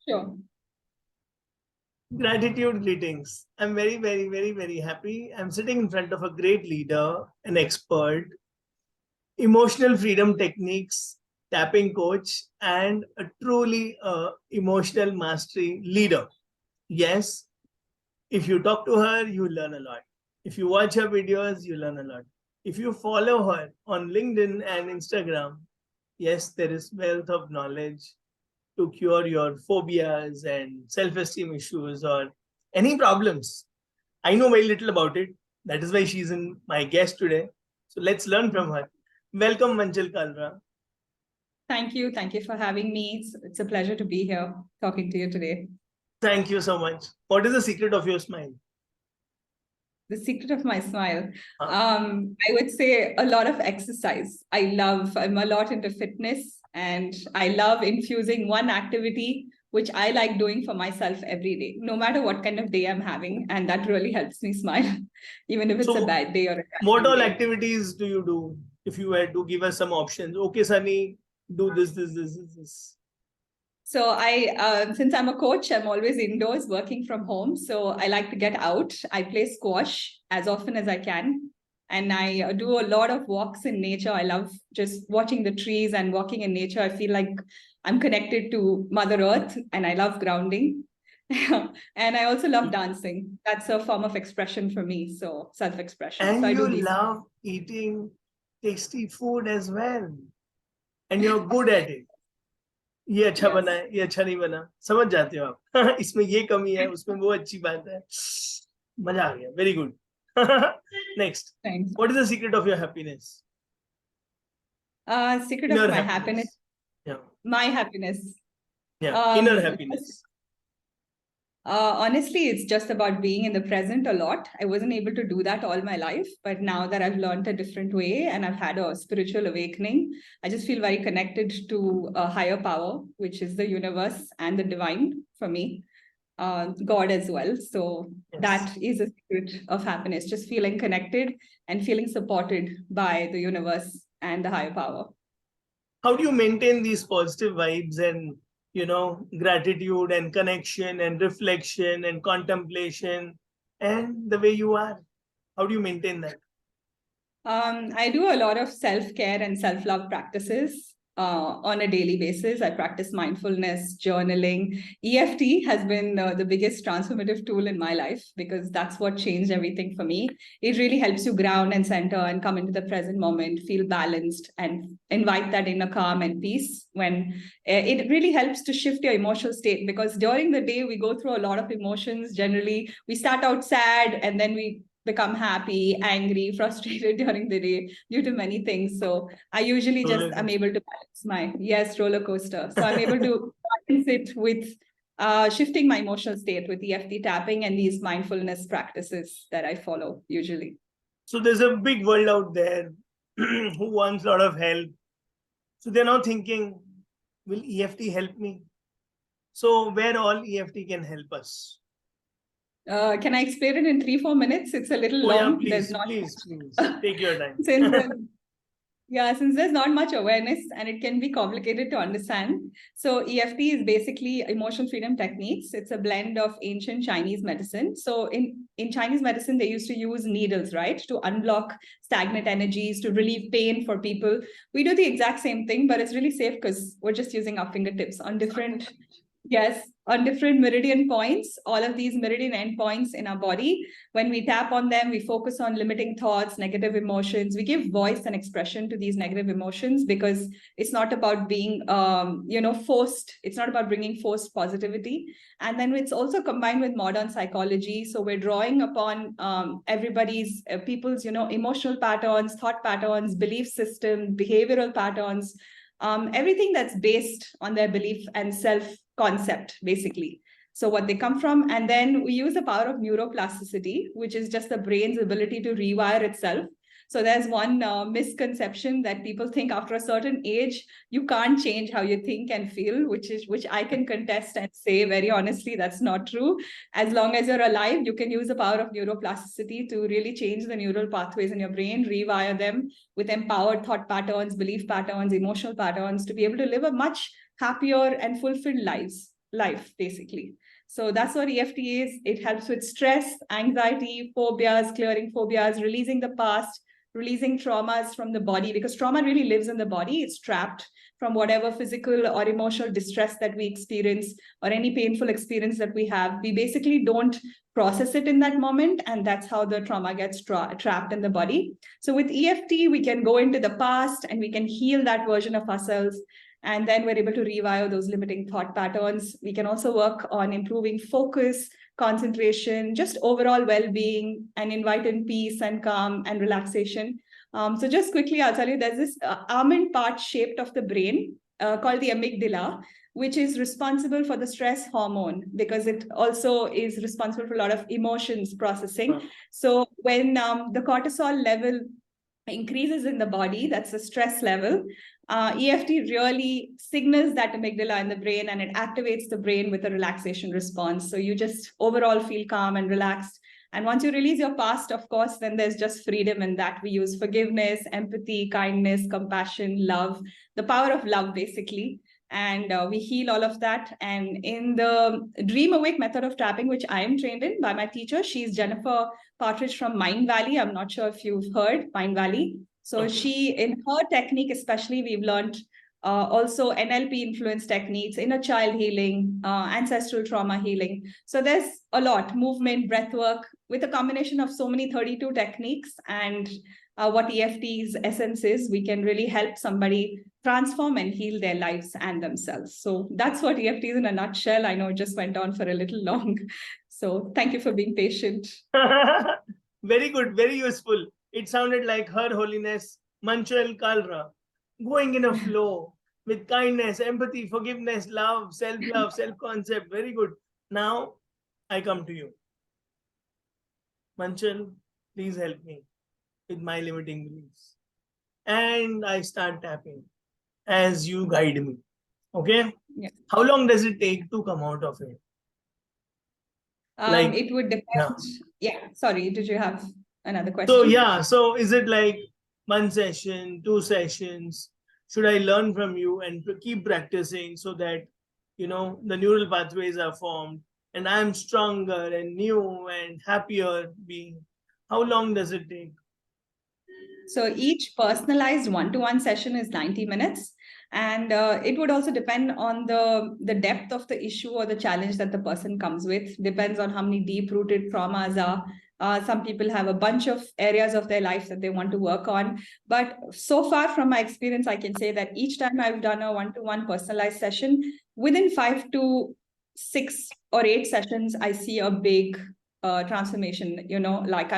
Sure. Gratitude greetings. I'm very, very, very, very happy. I'm sitting in front of a great leader, an expert, emotional freedom techniques, tapping coach, and a truly emotional mastery leader. Yes, if you talk to her, you learn a lot. If you watch her videos, you learn a lot. If you follow her on LinkedIn and Instagram, yes, there is wealth of knowledge to cure your phobias and self-esteem issues or any problems. I know very little about it. That is why she's in my guest today. So let's learn from her. Welcome, Manchal Kalra. Thank you. Thank you for having me. It's a pleasure to be here talking to you today. Thank you so much. What is the secret of your smile? The secret of my smile. Huh? I would say a lot of exercise. I'm a lot into fitness, and I love infusing one activity which I like doing for myself every day, no matter what kind of day I'm having. And that really helps me smile, even if it's a So, bad day or a what challenging all day. activities do you do? If you had to give us some options, okay, Sunny, do this. So since I'm a coach, I'm always indoors working from home. So I like to get out. I play squash as often as I can. And I do a lot of walks in nature. I love just watching the trees and walking in nature. I feel like I'm connected to Mother Earth and I love grounding. And I also love dancing. That's a form of expression for me. So self-expression. So And I do you these. love eating tasty food as well. And you're good at it. ये अच्छा बना Yes. है, ये अच्छा नहीं बना, समझ जाते हो आप. इसमें ये कमी है, उसमें वो अच्छी बात है. मजा आ गया. Very good. Next. Thanks. What is the secret of your happiness? Secret of Inner my happiness. happiness. Yeah. My happiness. Yeah. Inner Um, happiness. Honestly, it's just about being in the present a lot. I wasn't able to do that all my life, but now that I've learned a different way and I've had a spiritual awakening, I just feel very connected to a higher power, which is the universe and the divine for me, God as well. So Yes. that is a secret of happiness, just feeling connected and feeling supported by the universe and the higher power. How do you maintain these positive vibes and gratitude and connection and reflection and contemplation and the way you are? How do you maintain that? I do a lot of self-care and self-love practices on a daily basis. I practice mindfulness, journaling. EFT has been the biggest transformative tool in my life because that's what changed everything for me. It really helps you ground and center and come into the present moment, feel balanced, and invite that inner calm and peace. When it really helps to shift your emotional state, because during the day we go through a lot of emotions. Generally, we start out sad and then we become happy, angry, frustrated during the day due to many things. So I usually I'm able to balance roller coaster. So I'm able to balance it with shifting my emotional state with EFT tapping and these mindfulness practices that I follow usually. So there's a big world out there who wants a lot of help. So they're now thinking, will EFT help me? So where all EFT can help us? Can I explain it in 3-4 minutes? It's a little Oh, long. yeah, There's not please. Take your time. since there's not much awareness and it can be complicated to understand. So EFT is basically emotional freedom techniques. It's a blend of ancient Chinese medicine. So in Chinese medicine, they used to use needles, right, to unblock stagnant energies, to relieve pain for people. We do the exact same thing, but it's really safe because we're just using our fingertips on different meridian points, all of these meridian endpoints in our body. When we tap on them, we focus on limiting thoughts, negative emotions. We give voice and expression to these negative emotions because it's not about being, forced. It's not about bringing forced positivity. And then it's also combined with modern psychology. So we're drawing upon people's, emotional patterns, thought patterns, belief system, behavioral patterns, everything that's based on their belief and self-concept, basically. So what they come from, and then we use the power of neuroplasticity, which is just the brain's ability to rewire itself. So there's one misconception that people think after a certain age, you can't change how you think and feel, which I can contest and say very honestly, that's not true. As long as you're alive, you can use the power of neuroplasticity to really change the neural pathways in your brain, rewire them with empowered thought patterns, belief patterns, emotional patterns to be able to live a much happier and fulfilled lives. life, basically. So that's what EFT is. It helps with stress, anxiety, phobias, clearing phobias, releasing the past, releasing traumas from the body, because trauma really lives in the body. It's trapped from whatever physical or emotional distress that we experience or any painful experience that we have. We basically don't process it in that moment, and that's how the trauma gets trapped in the body. So with EFT, we can go into the past and we can heal that version of ourselves, and then we're able to rewire those limiting thought patterns. We can also work on improving focus, concentration, just overall well-being, and invite in peace and calm and relaxation. So just quickly, I'll tell you, there's this almond part shaped of the brain called the amygdala, which is responsible for the stress hormone, because it also is responsible for a lot of emotions processing. So when the cortisol level increases in the body, that's the stress level, EFT really signals that amygdala in the brain, and it activates the brain with a relaxation response. So you just overall feel calm and relaxed. And once you release your past, of course, then there's just freedom in that. We use forgiveness, empathy, kindness, compassion, love, the power of love, basically. And we heal all of that. And in the Dream Awake method of tapping, which I am trained in by my teacher, she's Jennifer Partridge from Mind Valley. I'm not sure if you've heard Mind Valley. So she, in her technique especially, we've learned also NLP influence techniques, inner child healing, ancestral trauma healing. So there's a lot, movement, breath work, with a combination of so many 32 techniques. And what EFT's essence is, we can really help somebody transform and heal their lives and themselves. So that's what EFT is in a nutshell. I know it just went on for a little long. So thank you for being patient. Very good, very useful. It sounded like Her Holiness Manchal Kalra, going in a flow with kindness, empathy, forgiveness, love, self-love, self-concept. Very good. Now I come to you. Manchal, please help me with my limiting beliefs. And I start tapping as you guide me. Okay? Yeah. How long does it take to come out of it? It would depend. Yeah. Sorry, did you have another question? So yeah, so is it like 1 session, 2 sessions? Should I learn from you and keep practicing so that, you know, the neural pathways are formed and I'm stronger and new and happier being? How long does it take? So each personalized one-to-one session is 90 minutes. And it would also depend on the depth of the issue or the challenge that the person comes with. Depends on how many deep-rooted traumas are. Some people have a bunch of areas of their life that they want to work on. But so far from my experience, I can say that each time I've done a one-to-one personalized session, within 5 to 6 or 8 sessions, I see a big transformation. You know, like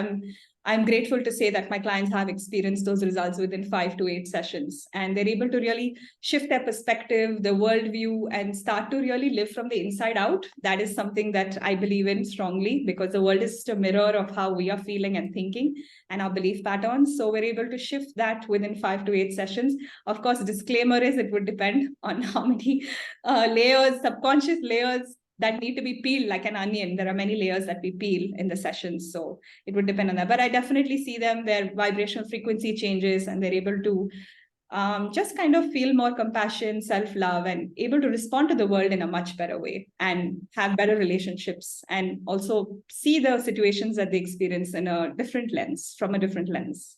I'm grateful to say that my clients have experienced those results within 5 to 8 sessions, and they're able to really shift their perspective, their worldview, and start to really live from the inside out. That is something that I believe in strongly, because the world is just a mirror of how we are feeling and thinking and our belief patterns. So we're able to shift that within 5 to 8 sessions. Of course, disclaimer is it would depend on how many layers, subconscious layers that need to be peeled like an onion. There are many layers that we peel in the sessions. So it would depend on that. But I definitely see them, their vibrational frequency changes, and they're able to just kind of feel more compassion, self-love, and able to respond to the world in a much better way and have better relationships, and also see the situations that they experience in a different lens, from a different lens.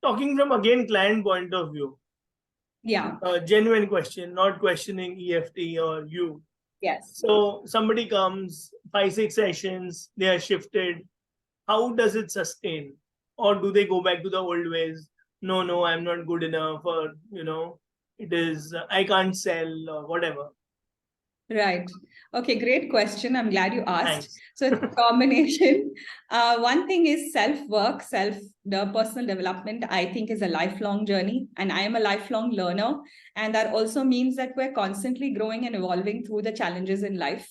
Talking from, again, client point of view. Yeah. A genuine question, not questioning EFT or you. Yes. So somebody comes, 5, 6 sessions, they are shifted. How does it sustain? Or do they go back to the old ways? No, I'm not good enough, or, you know, it is, I can't sell, or whatever. Right. Okay, great question. I'm glad you asked. Thanks. So it's a combination. One thing is self-work, the personal development, I think, is a lifelong journey. And I am a lifelong learner. And that also means that we're constantly growing and evolving through the challenges in life.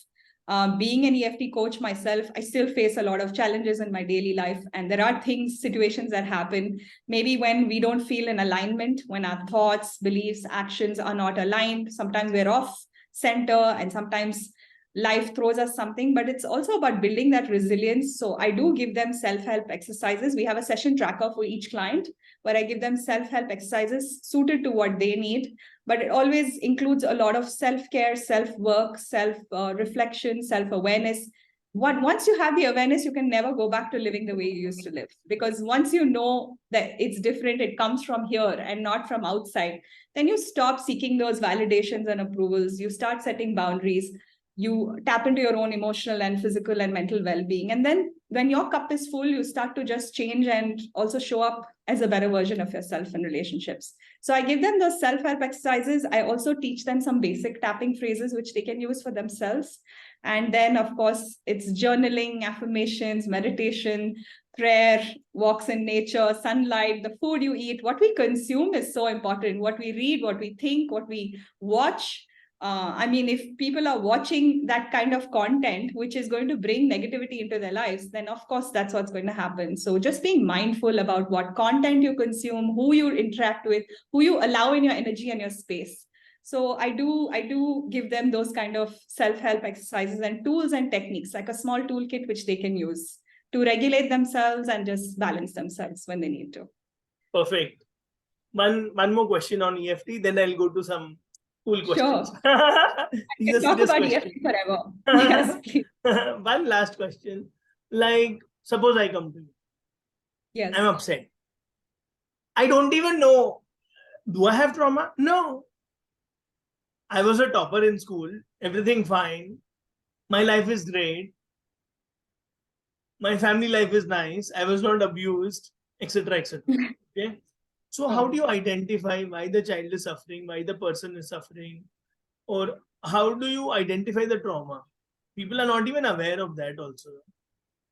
Being an EFT coach myself, I still face a lot of challenges in my daily life. And there are situations that happen, maybe when we don't feel in alignment, when our thoughts, beliefs, actions are not aligned. Sometimes we're off center, and sometimes life throws us something, but it's also about building that resilience. So I do give them self-help exercises. We have a session tracker for each client where I give them self-help exercises suited to what they need. But it always includes a lot of self-care, self-work, self-reflection, self-awareness. Once you have the awareness, you can never go back to living the way you used to live. Because once you know that it's different, it comes from here and not from outside, then you stop seeking those validations and approvals. You start setting boundaries. You tap into your own emotional and physical and mental well-being. And then when your cup is full, you start to just change and also show up as a better version of yourself in relationships. So I give them those self-help exercises. I also teach them some basic tapping phrases, which they can use for themselves. And then, of course, it's journaling, affirmations, meditation, prayer, walks in nature, sunlight, the food you eat. What we consume is so important. What we read, what we think, what we watch. I mean, if people are watching that kind of content, which is going to bring negativity into their lives, then of course that's what's going to happen. So just being mindful about what content you consume, who you interact with, who you allow in your energy and your space. So I do give them those kind of self-help exercises and tools and techniques, like a small toolkit which they can use to regulate themselves and just balance themselves when they need to. Perfect. One more question on EFT, then I'll go to some cool questions. Sure. These are Talk serious about questions. EFT forever. Yes, please. One last question. Like, suppose I come to you. Yes. I'm upset. I don't even know. Do I have trauma? No. I was a topper in school. Everything fine. My life is great. My family life is nice. I was not abused, etc., etc. Okay. So how do you identify why the child is suffering, why the person is suffering, or how do you identify the trauma? People are not even aware of that also.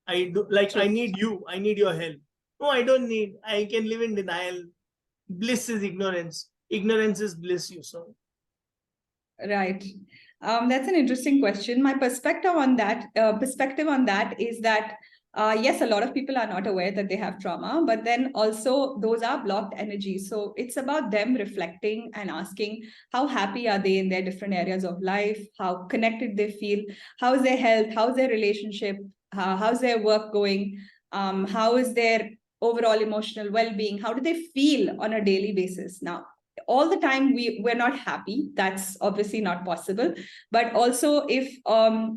I do, like, True. I need you, I need your help. No, I don't need. I can live in denial. Bliss is ignorance. Ignorance is bliss, you saw. Right. That's an interesting question. My perspective on that is that yes, a lot of people are not aware that they have trauma, but then also those are blocked energies. So it's about them reflecting and asking how happy are they in their different areas of life, how connected they feel, how's their health, how's their relationship, how's their work going, how is their overall emotional well-being, how do they feel on a daily basis. Now, all the time we're not happy, that's obviously not possible, but also if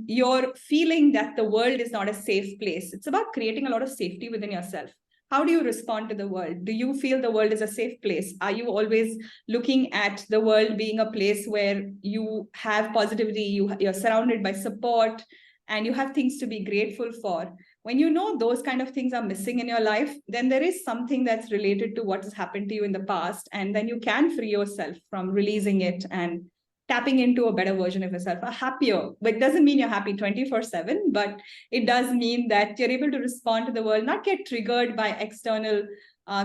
you're feeling that the world is not a safe place, it's about creating a lot of safety within yourself. How do you respond to the world? Do you feel the world is a safe place? Are you always looking at the world being a place where you have positivity, you're surrounded by support, and you have things to be grateful for? When you know those kind of things are missing in your life, then there is something that's related to what has happened to you in the past. And then you can free yourself from releasing it and tapping into a better version of yourself, a happier. But it doesn't mean you're happy 24/7, but it does mean that you're able to respond to the world, not get triggered by external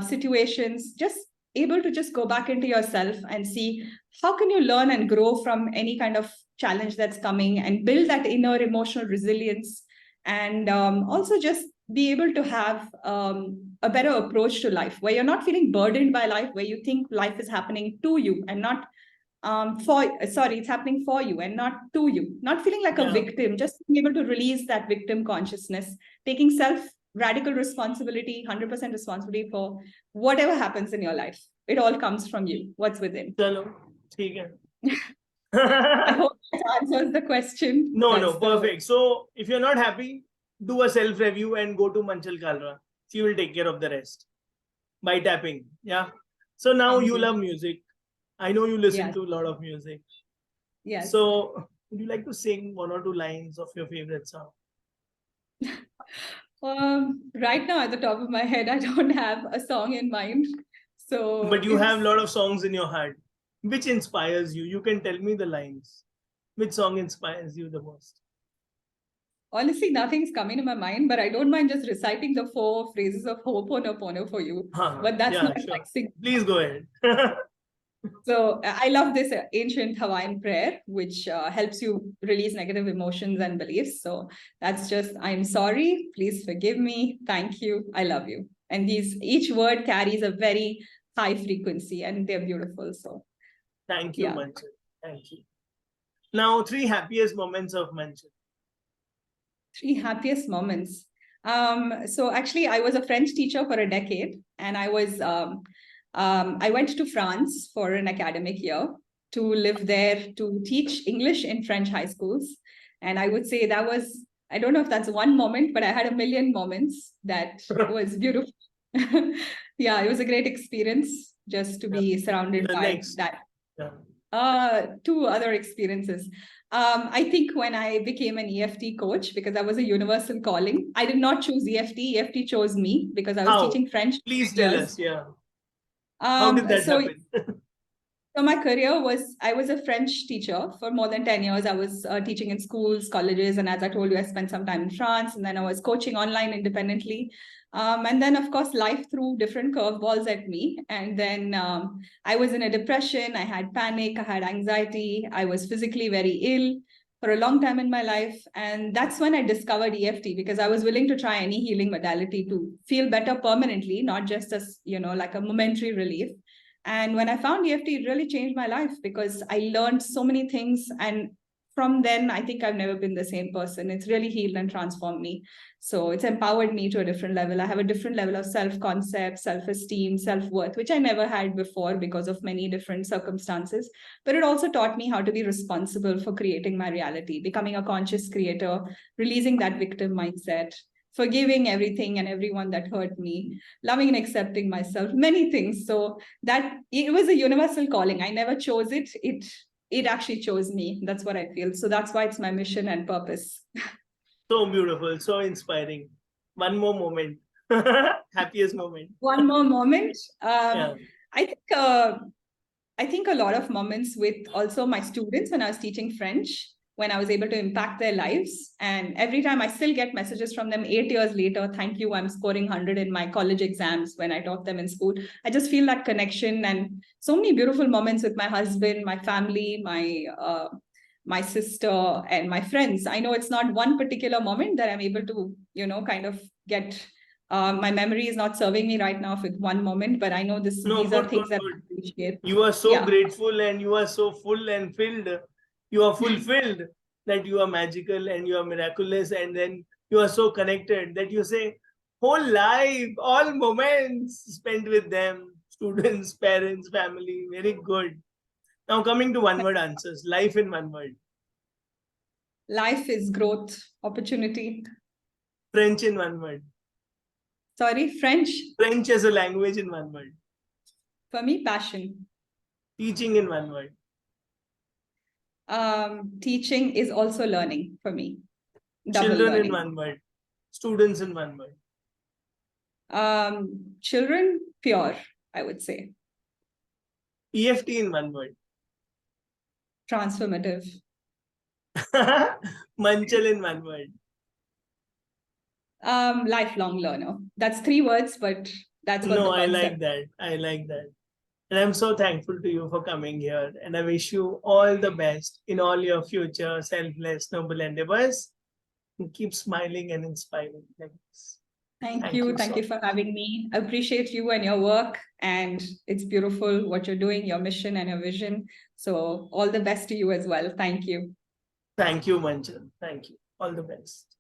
situations, just able to just go back into yourself and see how can you learn and grow from any kind of challenge that's coming and build that inner emotional resilience, and also just be able to have a better approach to life where you're not feeling burdened by life, where you think life is happening to you and not it's happening for you and not to you, not feeling like a victim, just being able to release that victim consciousness, taking radical responsibility, 100% responsibility for whatever happens in your life. It all comes from you, what's within. Chalo, theek hai. I hope that answers the question. No, perfect. So if you're not happy, do a self-review and go to Manchal Kalra. She will take care of the rest by tapping. Yeah. So now you love music. I know you listen to a lot of music. Yes. So would you like to sing one or two lines of your favorite song? Right now, at the top of my head, I don't have a song in mind. So, but you have a lot of songs in your heart. Which inspires you? You can tell me the lines. Which song inspires you the most? Honestly, nothing's coming to my mind, but I don't mind just reciting the 4 phrases of Ho'oponopono for you. But that's not like singing. Please go ahead. So I love this ancient Hawaiian prayer, which helps you release negative emotions and beliefs. So that's just, I'm sorry, please forgive me, thank you, I love you. And each word carries a very high frequency and they're beautiful. So thank you, Manchal. Thank you. Now, 3 happiest moments of Manchal. 3 happiest moments. So actually, I was a French teacher for a decade, and I went to France for an academic year to live there to teach English in French high schools. And I would say that was, I don't know if that's one moment, but I had a million moments that was beautiful. Yeah, it was a great experience just to be surrounded by that. Yeah. 2 other experiences. I think when I became an EFT coach, because that was a universal calling, I did not choose EFT. EFT chose me because I was teaching French. Please tell us. Yeah. How did that happen? So my career was, I was a French teacher for more than 10 years. I was teaching in schools, colleges, and as I told you, I spent some time in France, and then I was coaching online independently. And then, of course, life threw different curveballs at me. And then I was in a depression, I had panic, I had anxiety, I was physically very ill for a long time in my life. And that's when I discovered EFT, because I was willing to try any healing modality to feel better permanently, not just as, like a momentary relief. And when I found EFT, it really changed my life because I learned so many things. And from then, I think I've never been the same person. It's really healed and transformed me. So it's empowered me to a different level. I have a different level of self-concept, self-esteem, self-worth, which I never had before because of many different circumstances. But it also taught me how to be responsible for creating my reality, becoming a conscious creator, releasing that victim mindset, forgiving everything and everyone that hurt me, loving and accepting myself, many things. So that it was a universal calling. I never chose it. It actually chose me. That's what I feel. So that's why it's my mission and purpose. So beautiful, so inspiring. One more moment. Happiest moment. One more moment. Yeah. I think a lot of moments with also my students when I was teaching French, when I was able to impact their lives. And every time I still get messages from them 8 years later, thank you, I'm scoring 100 in my college exams when I taught them in school. I just feel that connection and so many beautiful moments with my husband, my family, my sister and my friends. I know it's not one particular moment that I'm able to, kind of get, my memory is not serving me right now with one moment, but I know these are things that I appreciate. You are so grateful and you are so full and filled. You are fulfilled that you are magical and you are miraculous. And then you are so connected that you say, whole life, all moments spent with them, students, parents, family. Very good. Now coming to one word answers. Life in one word. Life is growth, opportunity. French in one word. Sorry, French? French as a language in one word. For me, passion. Teaching in one word. Teaching is also learning for me. Children learning. In one word. Students in one word. Children, pure, I would say. EFT in one word. Transformative. Manchal in one word. Lifelong learner. That's 3 words, but that's what the concept. I like that. I like that. And I'm so thankful to you for coming here. And I wish you all the best in all your future selfless, noble endeavors. And keep smiling and inspiring like this. Thank you. Thank you for having me. I appreciate you and your work. And it's beautiful what you're doing, your mission and your vision. So all the best to you as well. Thank you. Thank you, Manchal. Thank you. All the best.